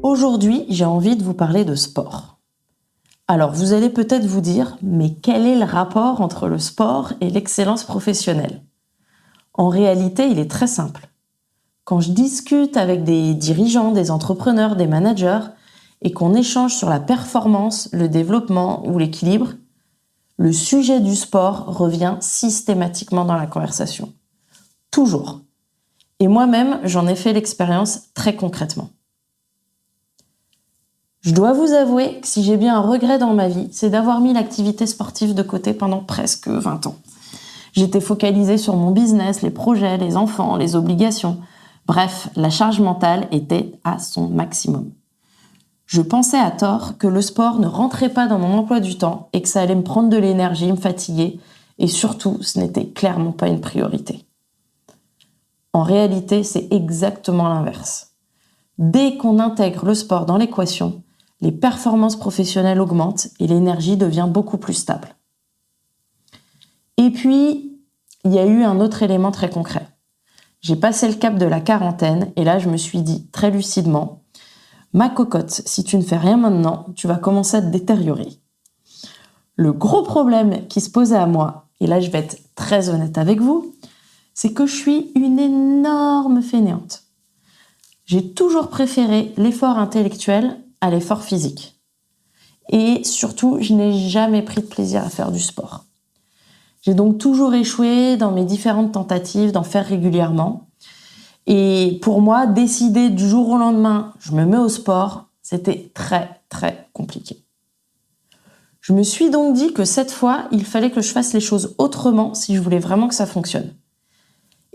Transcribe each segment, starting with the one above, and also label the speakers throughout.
Speaker 1: Aujourd'hui, j'ai envie de vous parler de sport. Alors, vous allez peut-être vous dire, mais quel est le rapport entre le sport et l'excellence professionnelle ? En réalité, il est très simple. Quand je discute avec des dirigeants, des entrepreneurs, des managers, et qu'on échange sur la performance, le développement ou l'équilibre, le sujet du sport revient systématiquement dans la conversation. Toujours. Et moi-même, j'en ai fait l'expérience très concrètement. Je dois vous avouer que si j'ai bien un regret dans ma vie, c'est d'avoir mis l'activité sportive de côté pendant presque 20 ans. J'étais focalisée sur mon business, les projets, les enfants, les obligations. Bref, la charge mentale était à son maximum. Je pensais à tort que le sport ne rentrait pas dans mon emploi du temps et que ça allait me prendre de l'énergie, me fatiguer, et surtout, ce n'était clairement pas une priorité. En réalité, c'est exactement l'inverse. Dès qu'on intègre le sport dans l'équation, les performances professionnelles augmentent et l'énergie devient beaucoup plus stable. Et puis, il y a eu un autre élément très concret. J'ai passé le cap de la quarantaine et là, je me suis dit très lucidement, ma cocotte, si tu ne fais rien maintenant, tu vas commencer à te détériorer. Le gros problème qui se posait à moi, et là je vais être très honnête avec vous, c'est que je suis une énorme fainéante. J'ai toujours préféré l'effort intellectuel à l'effort physique. Et surtout, je n'ai jamais pris de plaisir à faire du sport. J'ai donc toujours échoué dans mes différentes tentatives d'en faire régulièrement. Et pour moi, décider du jour au lendemain, je me mets au sport, c'était très, très compliqué. Je me suis donc dit que cette fois, il fallait que je fasse les choses autrement si je voulais vraiment que ça fonctionne.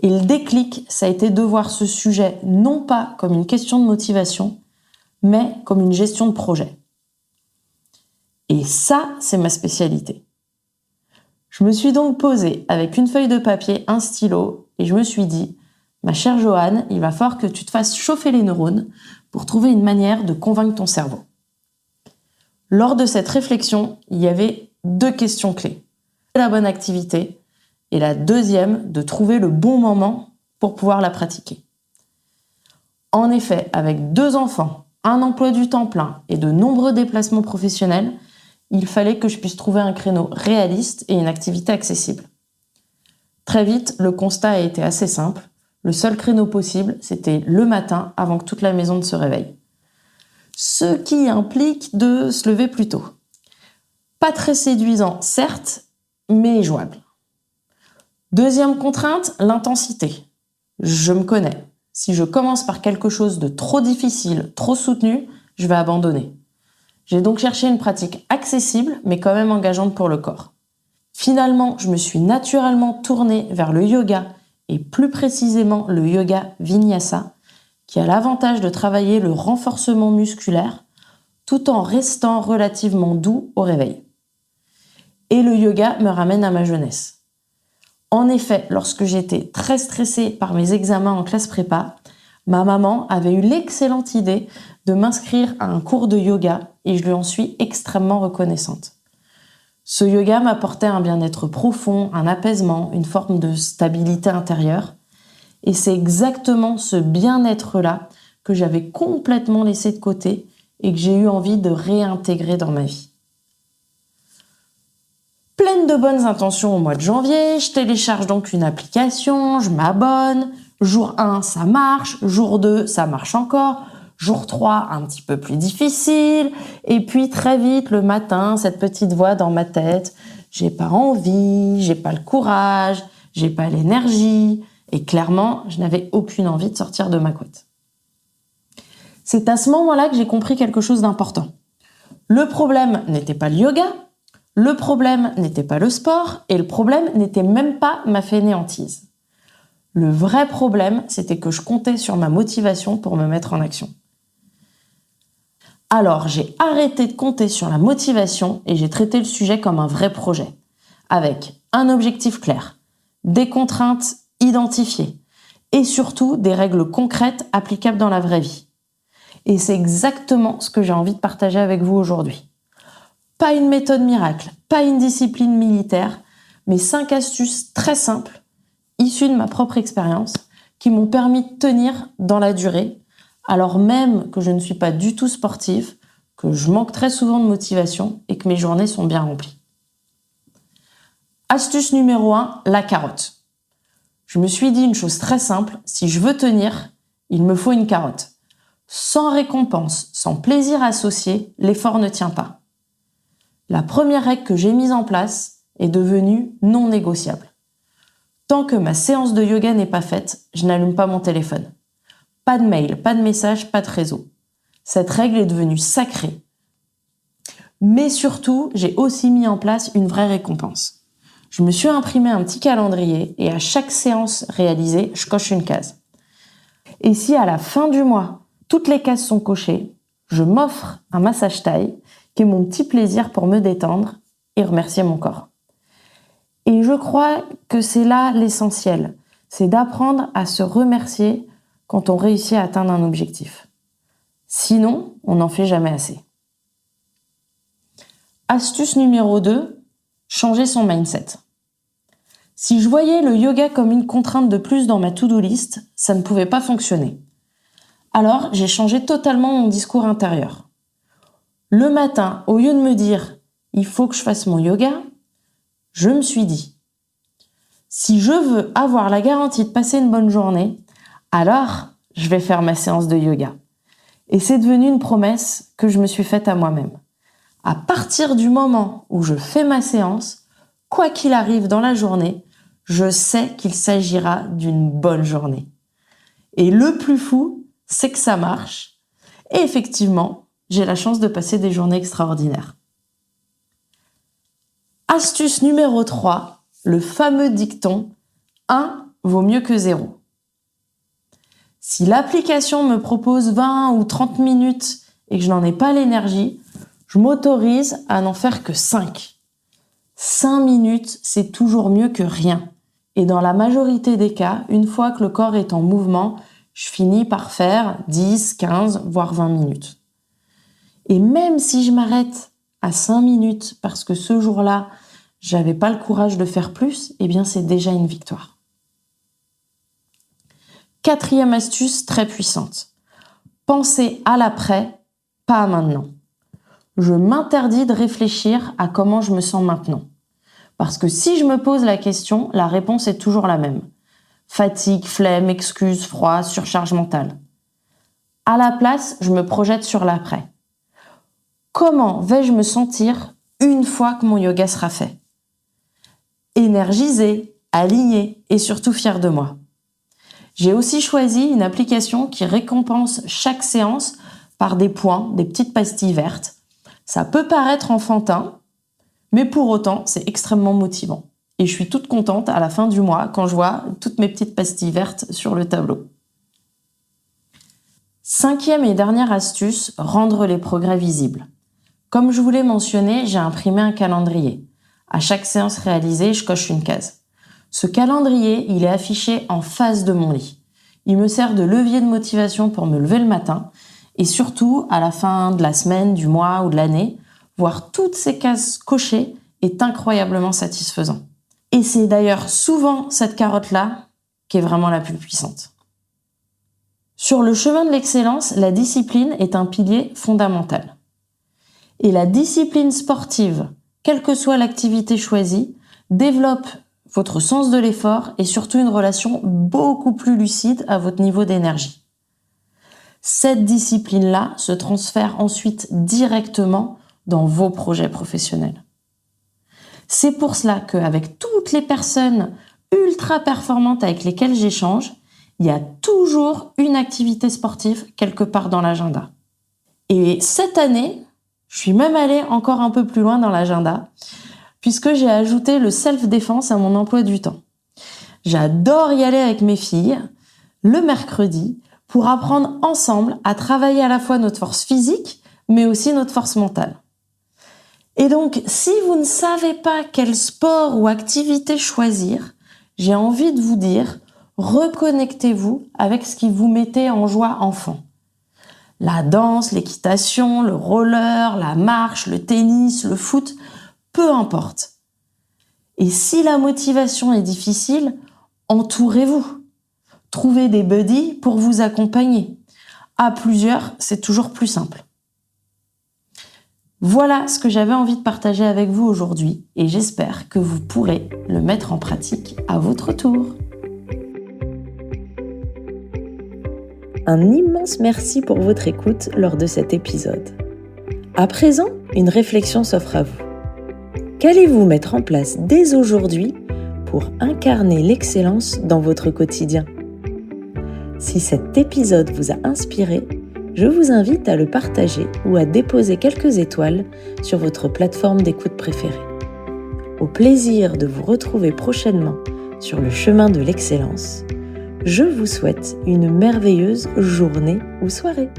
Speaker 1: Et le déclic, ça a été de voir ce sujet non pas comme une question de motivation, mais comme une gestion de projet. Et ça, c'est ma spécialité. Je me suis donc posée avec une feuille de papier, un stylo, et je me suis dit, ma chère Joanne, il va falloir que tu te fasses chauffer les neurones pour trouver une manière de convaincre ton cerveau. Lors de cette réflexion, il y avait 2 questions clés. La bonne activité et la deuxième, de trouver le bon moment pour pouvoir la pratiquer. En effet, avec 2 enfants, un emploi du temps plein et de nombreux déplacements professionnels, il fallait que je puisse trouver un créneau réaliste et une activité accessible. Très vite, le constat a été assez simple. Le seul créneau possible, c'était le matin avant que toute la maison ne se réveille. Ce qui implique de se lever plus tôt. Pas très séduisant, certes, mais jouable. Deuxième contrainte, l'intensité. Je me connais. Si je commence par quelque chose de trop difficile, trop soutenu, je vais abandonner. J'ai donc cherché une pratique accessible, mais quand même engageante pour le corps. Finalement, je me suis naturellement tournée vers le yoga, et plus précisément le yoga vinyasa, qui a l'avantage de travailler le renforcement musculaire, tout en restant relativement doux au réveil. Et le yoga me ramène à ma jeunesse. En effet, lorsque j'étais très stressée par mes examens en classe prépa, ma maman avait eu l'excellente idée de m'inscrire à un cours de yoga et je lui en suis extrêmement reconnaissante. Ce yoga m'apportait un bien-être profond, un apaisement, une forme de stabilité intérieure. Et c'est exactement ce bien-être-là que j'avais complètement laissé de côté et que j'ai eu envie de réintégrer dans ma vie. Pleine de bonnes intentions au mois de janvier, je télécharge donc une application, je m'abonne. Jour 1, ça marche. Jour 2, ça marche encore. Jour 3, un petit peu plus difficile. Et puis très vite, le matin, cette petite voix dans ma tête. J'ai pas envie, j'ai pas le courage, j'ai pas l'énergie. Et clairement, je n'avais aucune envie de sortir de ma couette. C'est à ce moment-là que j'ai compris quelque chose d'important. Le problème n'était pas le yoga, le problème n'était pas le sport, et le problème n'était même pas ma fainéantise. Le vrai problème, c'était que je comptais sur ma motivation pour me mettre en action. Alors, j'ai arrêté de compter sur la motivation et j'ai traité le sujet comme un vrai projet, avec un objectif clair, des contraintes identifiées et surtout des règles concrètes applicables dans la vraie vie. Et c'est exactement ce que j'ai envie de partager avec vous aujourd'hui. Pas une méthode miracle, pas une discipline militaire, mais 5 astuces très simples, issues de ma propre expérience, qui m'ont permis de tenir dans la durée alors même que je ne suis pas du tout sportive, que je manque très souvent de motivation et que mes journées sont bien remplies. Astuce numéro 1, la carotte. Je me suis dit une chose très simple, si je veux tenir, il me faut une carotte. Sans récompense, sans plaisir associé, l'effort ne tient pas. La première règle que j'ai mise en place est devenue non négociable. Tant que ma séance de yoga n'est pas faite, je n'allume pas mon téléphone. Pas de mail, pas de message, pas de réseau. Cette règle est devenue sacrée. Mais surtout, j'ai aussi mis en place une vraie récompense. Je me suis imprimé un petit calendrier et à chaque séance réalisée, je coche une case. Et si à la fin du mois, toutes les cases sont cochées, je m'offre un massage thaï qui est mon petit plaisir pour me détendre et remercier mon corps. Et je crois que c'est là l'essentiel, c'est d'apprendre à se remercier quand on réussit à atteindre un objectif. Sinon, on n'en fait jamais assez. Astuce numéro 2, changer son mindset. Si je voyais le yoga comme une contrainte de plus dans ma to-do list, ça ne pouvait pas fonctionner. Alors, j'ai changé totalement mon discours intérieur. Le matin, au lieu de me dire « il faut que je fasse mon yoga », je me suis dit « si je veux avoir la garantie de passer une bonne journée, alors je vais faire ma séance de yoga ». Et c'est devenu une promesse que je me suis faite à moi-même. À partir du moment où je fais ma séance, quoi qu'il arrive dans la journée, je sais qu'il s'agira d'une bonne journée. Et le plus fou, c'est que ça marche. Et effectivement, j'ai la chance de passer des journées extraordinaires. Astuce numéro 3, le fameux dicton « 1 vaut mieux que 0 ». Si l'application me propose 20 ou 30 minutes et que je n'en ai pas l'énergie, je m'autorise à n'en faire que 5. 5 minutes, c'est toujours mieux que rien. Et dans la majorité des cas, une fois que le corps est en mouvement, je finis par faire 10, 15, voire 20 minutes. Et même si je m'arrête à 5 minutes parce que ce jour-là, j'avais pas le courage de faire plus, eh bien c'est déjà une victoire. 4e astuce très puissante. Pensez à l'après, pas à maintenant. Je m'interdis de réfléchir à comment je me sens maintenant. Parce que si je me pose la question, la réponse est toujours la même. Fatigue, flemme, excuses, froid, surcharge mentale. À la place, je me projette sur l'après. Comment vais-je me sentir une fois que mon yoga sera fait ? Énergisée, alignée et surtout fière de moi. J'ai aussi choisi une application qui récompense chaque séance par des points, des petites pastilles vertes. Ça peut paraître enfantin, mais pour autant, c'est extrêmement motivant. Et je suis toute contente à la fin du mois quand je vois toutes mes petites pastilles vertes sur le tableau. 5e et dernière astuce, rendre les progrès visibles. Comme je vous l'ai mentionné, j'ai imprimé un calendrier. À chaque séance réalisée, je coche une case. Ce calendrier, il est affiché en face de mon lit. Il me sert de levier de motivation pour me lever le matin et surtout, à la fin de la semaine, du mois ou de l'année, voir toutes ces cases cochées est incroyablement satisfaisant. Et c'est d'ailleurs souvent cette carotte-là qui est vraiment la plus puissante. Sur le chemin de l'excellence, la discipline est un pilier fondamental. Et la discipline sportive, quelle que soit l'activité choisie, développe votre sens de l'effort et surtout une relation beaucoup plus lucide à votre niveau d'énergie. Cette discipline-là se transfère ensuite directement dans vos projets professionnels. C'est pour cela qu'avec toutes les personnes ultra performantes avec lesquelles j'échange, il y a toujours une activité sportive quelque part dans l'agenda. Et cette année, je suis même allée encore un peu plus loin dans l'agenda, puisque j'ai ajouté le self-défense à mon emploi du temps. J'adore y aller avec mes filles, le mercredi, pour apprendre ensemble à travailler à la fois notre force physique, mais aussi notre force mentale. Et donc, si vous ne savez pas quel sport ou activité choisir, j'ai envie de vous dire, reconnectez-vous avec ce qui vous mettait en joie enfant. La danse, l'équitation, le roller, la marche, le tennis, le foot, peu importe. Et si la motivation est difficile, entourez-vous. Trouvez des buddies pour vous accompagner. À plusieurs, c'est toujours plus simple. Voilà ce que j'avais envie de partager avec vous aujourd'hui et j'espère que vous pourrez le mettre en pratique à votre tour. Un immense merci pour votre écoute lors de cet épisode. À présent, une réflexion s'offre à vous. Qu'allez-vous mettre en place dès aujourd'hui pour incarner l'excellence dans votre quotidien ? Si cet épisode vous a inspiré, je vous invite à le partager ou à déposer quelques étoiles sur votre plateforme d'écoute préférée. Au plaisir de vous retrouver prochainement sur le chemin de l'excellence. Je vous souhaite une merveilleuse journée ou soirée.